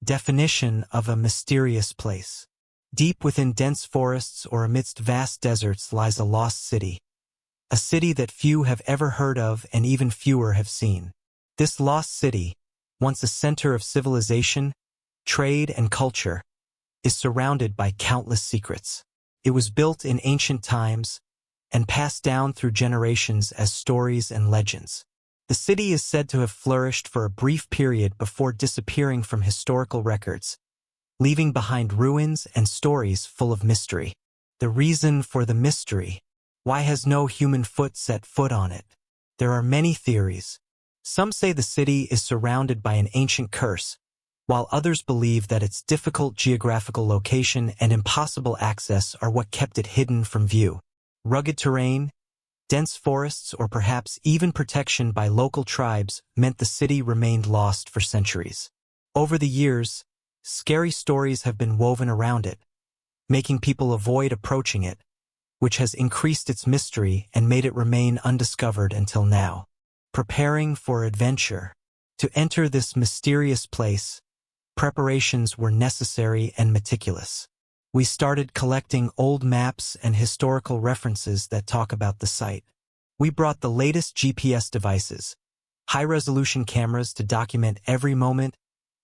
Definition of a mysterious place. Deep within dense forests or amidst vast deserts lies a lost city. A city that few have ever heard of and even fewer have seen. This lost city, once a center of civilization, trade, and culture, is surrounded by countless secrets. It was built in ancient times and passed down through generations as stories and legends. The city is said to have flourished for a brief period before disappearing from historical records, leaving behind ruins and stories full of mystery. The reason for the mystery: why has no human foot set foot on it? There are many theories. Some say the city is surrounded by an ancient curse, while others believe that its difficult geographical location and impossible access are what kept it hidden from view. Rugged terrain, dense forests, or perhaps even protection by local tribes meant the city remained lost for centuries. Over the years, scary stories have been woven around it, making people avoid approaching it, which has increased its mystery and made it remain undiscovered until now. Preparing for adventure. To enter this mysterious place, preparations were necessary and meticulous. We started collecting old maps and historical references that talk about the site. We brought the latest GPS devices, high-resolution cameras to document every moment,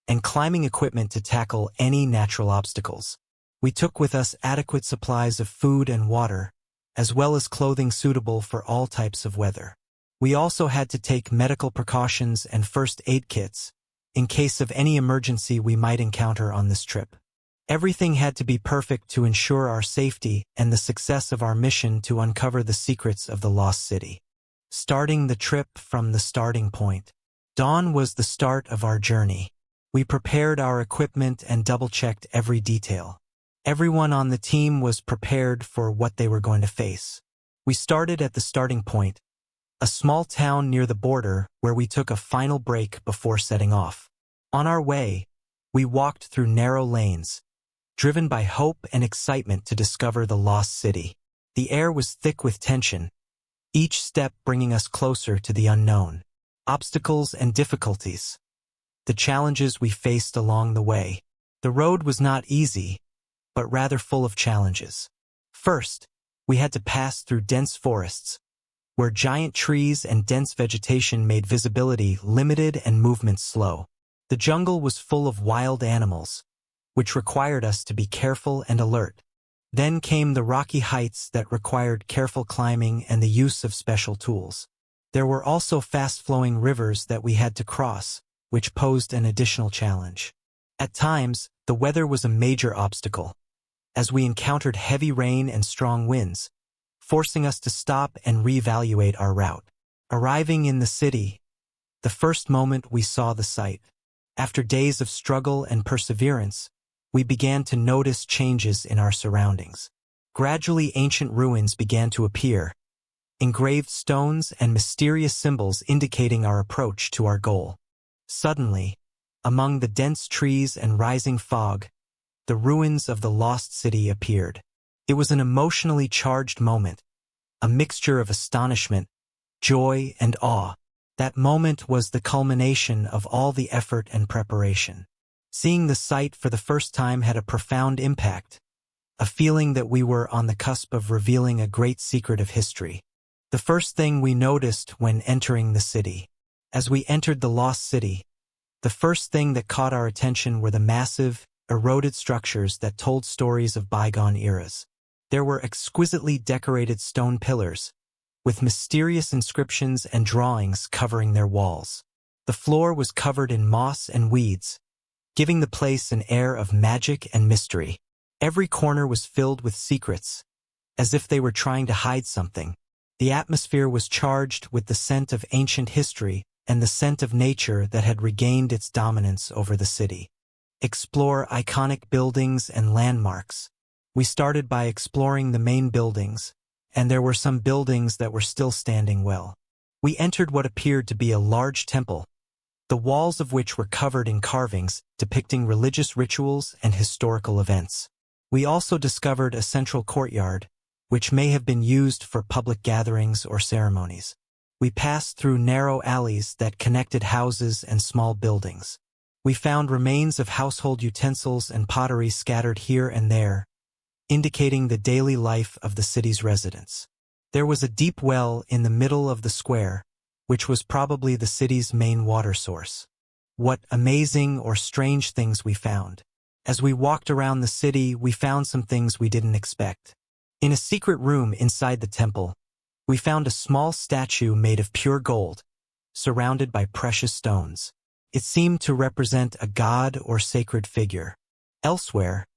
and climbing equipment to tackle any natural obstacles. We took with us adequate supplies of food and water, as well as clothing suitable for all types of weather. We also had to take medical precautions and first aid kits, in case of any emergency we might encounter on this trip. Everything had to be perfect to ensure our safety and the success of our mission to uncover the secrets of the lost city. Starting the trip from the starting point. Dawn was the start of our journey. We prepared our equipment and double-checked every detail. Everyone on the team was prepared for what they were going to face. We started at the starting point, a small town near the border where we took a final break before setting off. On our way, we walked through narrow lanes, driven by hope and excitement to discover the lost city. The air was thick with tension, each step bringing us closer to the unknown. Obstacles and difficulties. The challenges we faced along the way. The road was not easy, but rather full of challenges. First, we had to pass through dense forests, where giant trees and dense vegetation made visibility limited and movement slow. The jungle was full of wild animals, which required us to be careful and alert. Then came the rocky heights that required careful climbing and the use of special tools. There were also fast-flowing rivers that we had to cross, which posed an additional challenge. At times, the weather was a major obstacle, as we encountered heavy rain and strong winds, forcing us to stop and reevaluate our route. Arriving in the city, the first moment we saw the site. After days of struggle and perseverance, we began to notice changes in our surroundings. Gradually, ancient ruins began to appear, engraved stones and mysterious symbols indicating our approach to our goal. Suddenly, among the dense trees and rising fog, the ruins of the lost city appeared. It was an emotionally charged moment, a mixture of astonishment, joy, and awe. That moment was the culmination of all the effort and preparation. Seeing the site for the first time had a profound impact, a feeling that we were on the cusp of revealing a great secret of history. The first thing we noticed when entering the city. As we entered the lost city, the first thing that caught our attention were the massive, eroded structures that told stories of bygone eras. There were exquisitely decorated stone pillars, with mysterious inscriptions and drawings covering their walls. The floor was covered in moss and weeds, giving the place an air of magic and mystery. Every corner was filled with secrets, as if they were trying to hide something. The atmosphere was charged with the scent of ancient history and the scent of nature that had regained its dominance over the city. Explore iconic buildings and landmarks. We started by exploring the main buildings, and there were some buildings that were still standing well. We entered what appeared to be a large temple, the walls of which were covered in carvings depicting religious rituals and historical events. We also discovered a central courtyard, which may have been used for public gatherings or ceremonies. We passed through narrow alleys that connected houses and small buildings. We found remains of household utensils and pottery scattered here and there, indicating the daily life of the city's residents. There was a deep well in the middle of the square, which was probably the city's main water source. What amazing or strange things we found. As we walked around the city, we found some things we didn't expect. In a secret room inside the temple, we found a small statue made of pure gold, surrounded by precious stones. It seemed to represent a god or sacred figure. Elsewhere,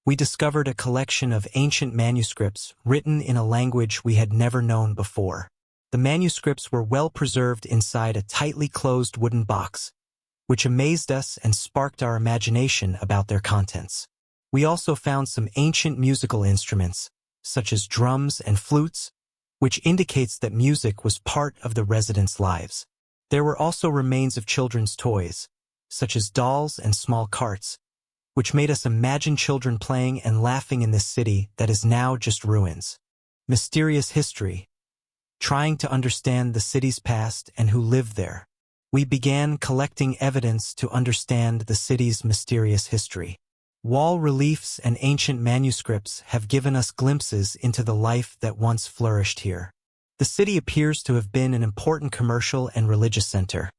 we discovered a collection of ancient manuscripts written in a language we had never known before. The manuscripts were well preserved inside a tightly closed wooden box, which amazed us and sparked our imagination about their contents. We also found some ancient musical instruments, such as drums and flutes, which indicates that music was part of the residents' lives. There were also remains of children's toys, such as dolls and small carts, which made us imagine children playing and laughing in this city that is now just ruins. Mysterious history. Trying to understand the city's past and who lived there, we began collecting evidence to understand the city's mysterious history. Wall reliefs and ancient manuscripts have given us glimpses into the life that once flourished here. The city appears to have been an important commercial and religious center,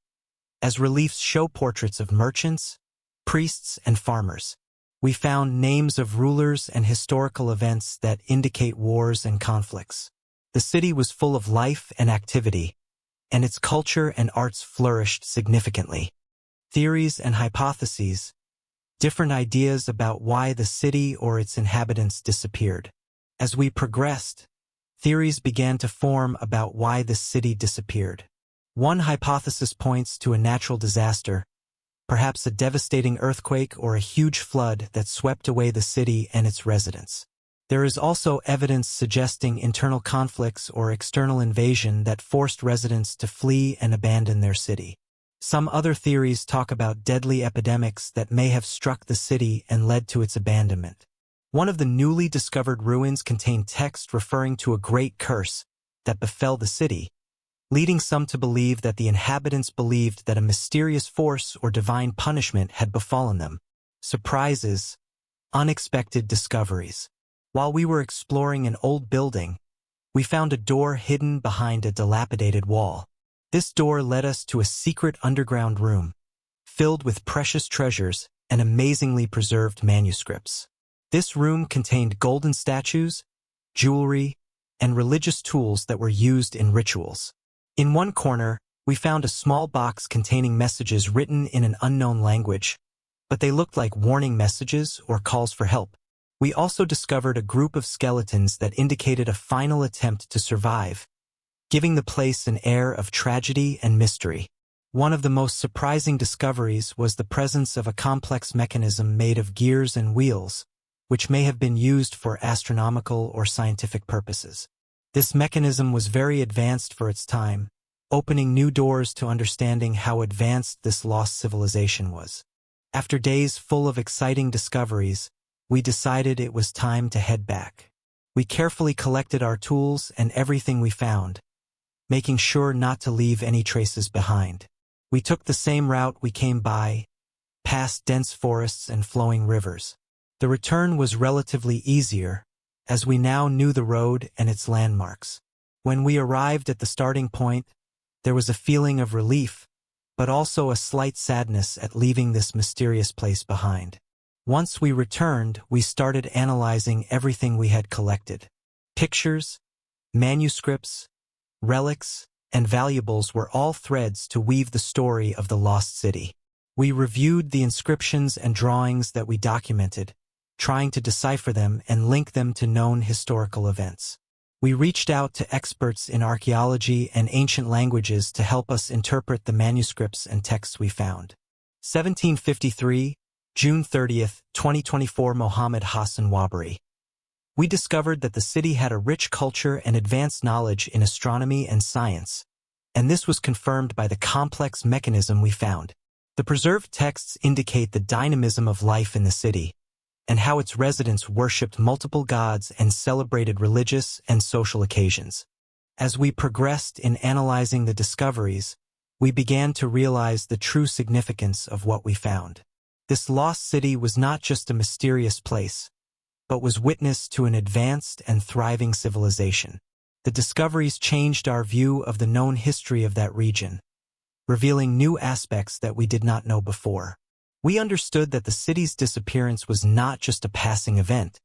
as reliefs show portraits of merchants, priests, and farmers. We found names of rulers and historical events that indicate wars and conflicts. The city was full of life and activity, and its culture and arts flourished significantly. Theories and hypotheses. Different ideas about why the city or its inhabitants disappeared. As we progressed, theories began to form about why the city disappeared. One hypothesis points to a natural disaster, perhaps a devastating earthquake or a huge flood that swept away the city and its residents. There is also evidence suggesting internal conflicts or external invasion that forced residents to flee and abandon their city. Some other theories talk about deadly epidemics that may have struck the city and led to its abandonment. One of the newly discovered ruins contained text referring to a great curse that befell the city, leading some to believe that the inhabitants believed that a mysterious force or divine punishment had befallen them. Surprises, unexpected discoveries. While we were exploring an old building, we found a door hidden behind a dilapidated wall. This door led us to a secret underground room, filled with precious treasures and amazingly preserved manuscripts. This room contained golden statues, jewelry, and religious tools that were used in rituals. In one corner, we found a small box containing messages written in an unknown language, but they looked like warning messages or calls for help. We also discovered a group of skeletons that indicated a final attempt to survive, giving the place an air of tragedy and mystery. One of the most surprising discoveries was the presence of a complex mechanism made of gears and wheels, which may have been used for astronomical or scientific purposes. This mechanism was very advanced for its time, opening new doors to understanding how advanced this lost civilization was. After days full of exciting discoveries, we decided it was time to head back. We carefully collected our tools and everything we found, making sure not to leave any traces behind. We took the same route we came by, past dense forests and flowing rivers. The return was relatively easier, as we now knew the road and its landmarks. When we arrived at the starting point, there was a feeling of relief, but also a slight sadness at leaving this mysterious place behind. Once we returned, we started analyzing everything we had collected. Pictures, manuscripts, relics, and valuables were all threads to weave the story of the lost city. We reviewed the inscriptions and drawings that we documented, trying to decipher them and link them to known historical events. We reached out to experts in archaeology and ancient languages to help us interpret the manuscripts and texts we found. 1753, June 30, 2024. Mohammed Hassan Wabari. We discovered that the city had a rich culture and advanced knowledge in astronomy and science, and this was confirmed by the complex mechanism we found. The preserved texts indicate the dynamism of life in the city, and how its residents worshipped multiple gods and celebrated religious and social occasions. As we progressed in analyzing the discoveries, we began to realize the true significance of what we found. This lost city was not just a mysterious place, but was witness to an advanced and thriving civilization. The discoveries changed our view of the known history of that region, revealing new aspects that we did not know before. We understood that the city's disappearance was not just a passing event,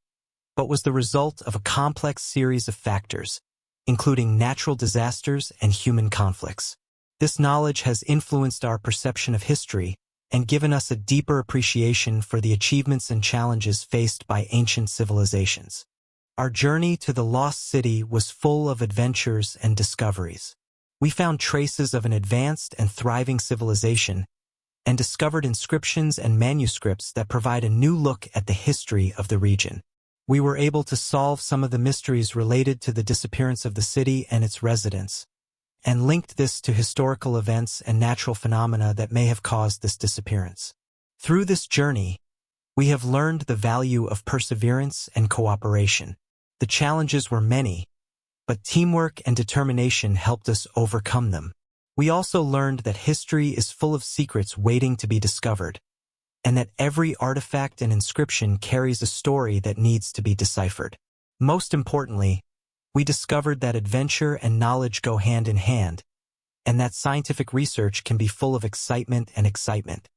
but was the result of a complex series of factors, including natural disasters and human conflicts. This knowledge has influenced our perception of history and given us a deeper appreciation for the achievements and challenges faced by ancient civilizations. Our journey to the lost city was full of adventures and discoveries. We found traces of an advanced and thriving civilization and discovered inscriptions and manuscripts that provide a new look at the history of the region. We were able to solve some of the mysteries related to the disappearance of the city and its residents, and linked this to historical events and natural phenomena that may have caused this disappearance. Through this journey, we have learned the value of perseverance and cooperation. The challenges were many, but teamwork and determination helped us overcome them. We also learned that history is full of secrets waiting to be discovered, and that every artifact and inscription carries a story that needs to be deciphered. Most importantly, we discovered that adventure and knowledge go hand in hand, and that scientific research can be full of excitement and excitement.